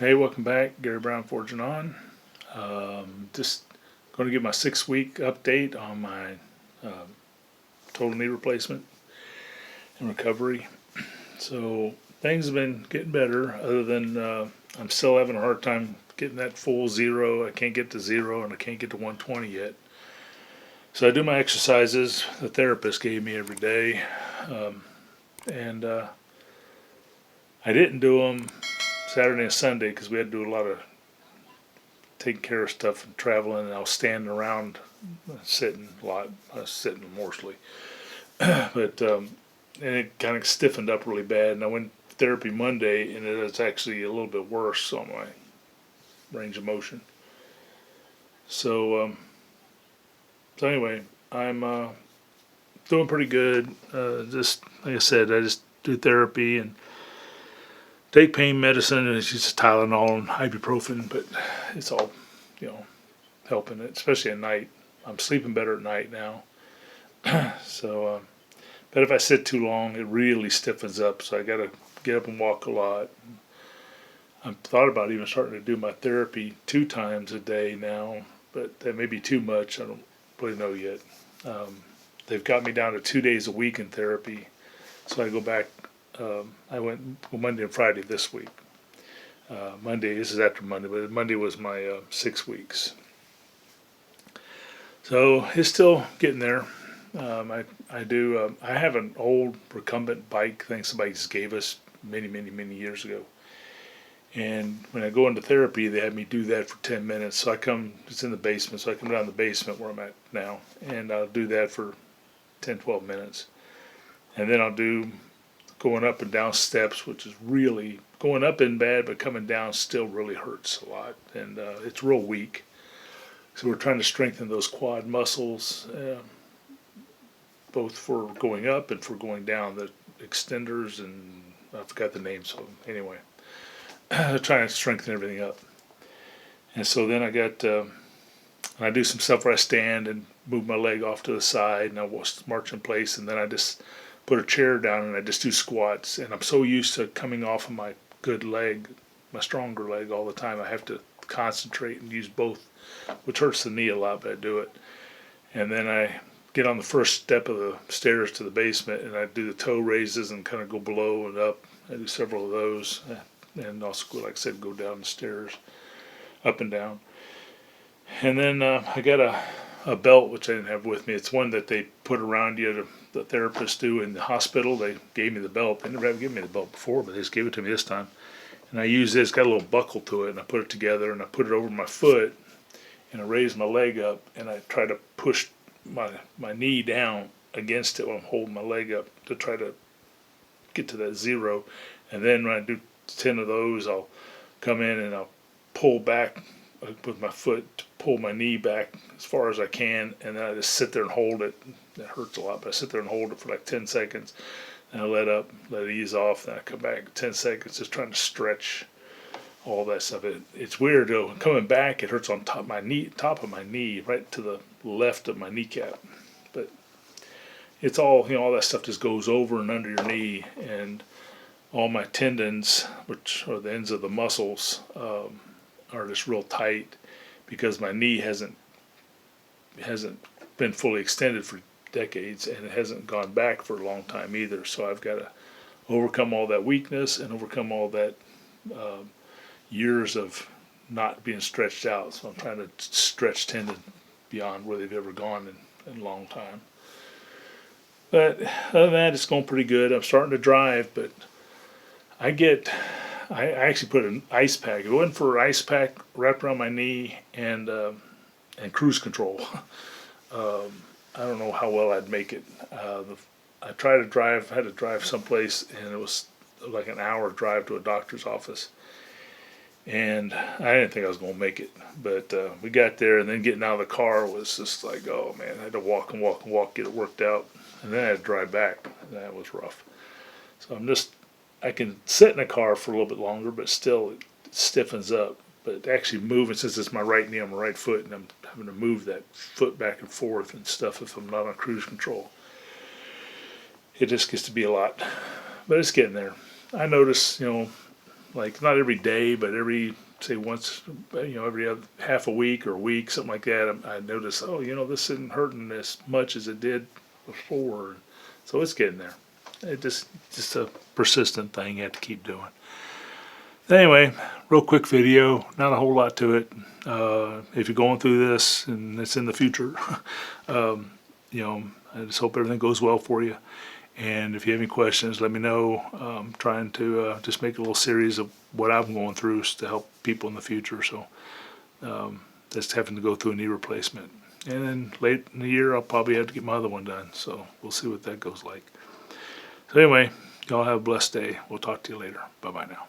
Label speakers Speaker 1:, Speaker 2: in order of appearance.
Speaker 1: Hey, welcome back. Gary Brown forging on. Just going to give my 6 week update on my total knee replacement and recovery. So things have been getting better, other than I'm still having a hard time getting that full zero. I can't get to zero and I can't get to 120 yet. So I do my exercises the therapist gave me every day. And I didn't do them Saturday and Sunday because we had to do a lot of taking care of stuff and traveling, and I was standing around sitting a lot. I was sitting mostly. But and it kind of stiffened up really bad, and I went to therapy Monday, and it's actually a little bit worse on my range of motion. So anyway, I'm doing pretty good. Just like I said, I just do therapy and take pain medicine, and it's just Tylenol and ibuprofen, but it's all, helping it, especially at night. I'm sleeping better at night now. So, but if I sit too long, it really stiffens up, so I got to get up and walk a lot. I've thought about even starting to do my therapy 2 times a day now, but that may be too much. I don't really know yet. They've got me down to 2 days a week in therapy, so I go back. I went Monday and Friday this week. Monday, this is after Monday, but Monday was my 6 weeks. So it's still getting there. I do. I have an old recumbent bike thing somebody just gave us many years ago. And when I go into therapy, they have me do that for 10 minutes. So it's in the basement, so I come down the basement where I'm at now, and I'll do that for 10, 12 minutes. And then I'll do going up and down steps, which is really, going up in bad, but coming down still really hurts a lot. And it's real weak. So we're trying to strengthen those quad muscles, both for going up and for going down, the extenders, and I forgot the names of them. Anyway, trying to strengthen everything up. And so then I do some stuff where I stand and move my leg off to the side, and I march in place, and then I just put a chair down and I just do squats. And I'm so used to coming off of my good leg, my stronger leg all the time, I have to concentrate and use both, which hurts the knee a lot, but I do it. And then I get on the first step of the stairs to the basement, and I do the toe raises and kind of go below and up. I do several of those, and also, like I said, go down the stairs, up and down. And then I got a belt, which I didn't have with me. It's one that they put around you, the therapists do in the hospital. They gave me the belt. They never have given me the belt before, but they just gave it to me this time. And I use this, got a little buckle to it, and I put it together, and I put it over my foot, and I raise my leg up, and I try to push my knee down against it while I'm holding my leg up to try to get to that zero. And then when I do 10 of those, I'll come in and I'll pull back with my foot to pull my knee back as far as I can, and then I just sit there and hold it. That hurts a lot, but I sit there and hold it for like 10 seconds, and I let it ease off, and I come back 10 seconds just trying to stretch all that stuff. It's weird though. Coming back, it hurts on top of my knee, right to the left of my kneecap. But it's all, all that stuff just goes over and under your knee, and all my tendons, which are the ends of the muscles, are just real tight because my knee hasn't been fully extended for decades, and it hasn't gone back for a long time either. So I've got to overcome all that weakness and overcome all that years of not being stretched out. So I'm trying to stretch tendon beyond where they've ever gone in a long time. But other than that, it's going pretty good. I'm starting to drive, but I actually put an ice pack. If it wasn't for an ice pack wrapped around my knee and cruise control, I don't know how well I'd make it. I tried to drive, had to drive someplace, and it was like an hour drive to a doctor's office. And I didn't think I was going to make it. But we got there, and then getting out of the car was just like, oh man, I had to walk, get it worked out. And then I had to drive back. And that was rough. So I can sit in a car for a little bit longer, but still it stiffens up. But actually moving, since it's my right knee on my right foot, and I'm having to move that foot back and forth and stuff if I'm not on cruise control, it just gets to be a lot. But it's getting there. I notice, like not every day, but every, say once, every half a week or a week, something like that, I notice, oh, this isn't hurting as much as it did before. So it's getting there. It just a persistent thing you have to keep doing. Anyway, real quick video, not a whole lot to it. If you're going through this and it's in the future, I just hope everything goes well for you. And if you have any questions, let me know. I'm trying to just make a little series of what I'm going through to help people in the future. So just having to go through a knee replacement. And then late in the year, I'll probably have to get my other one done. So we'll see what that goes like. So anyway, y'all have a blessed day. We'll talk to you later. Bye-bye now.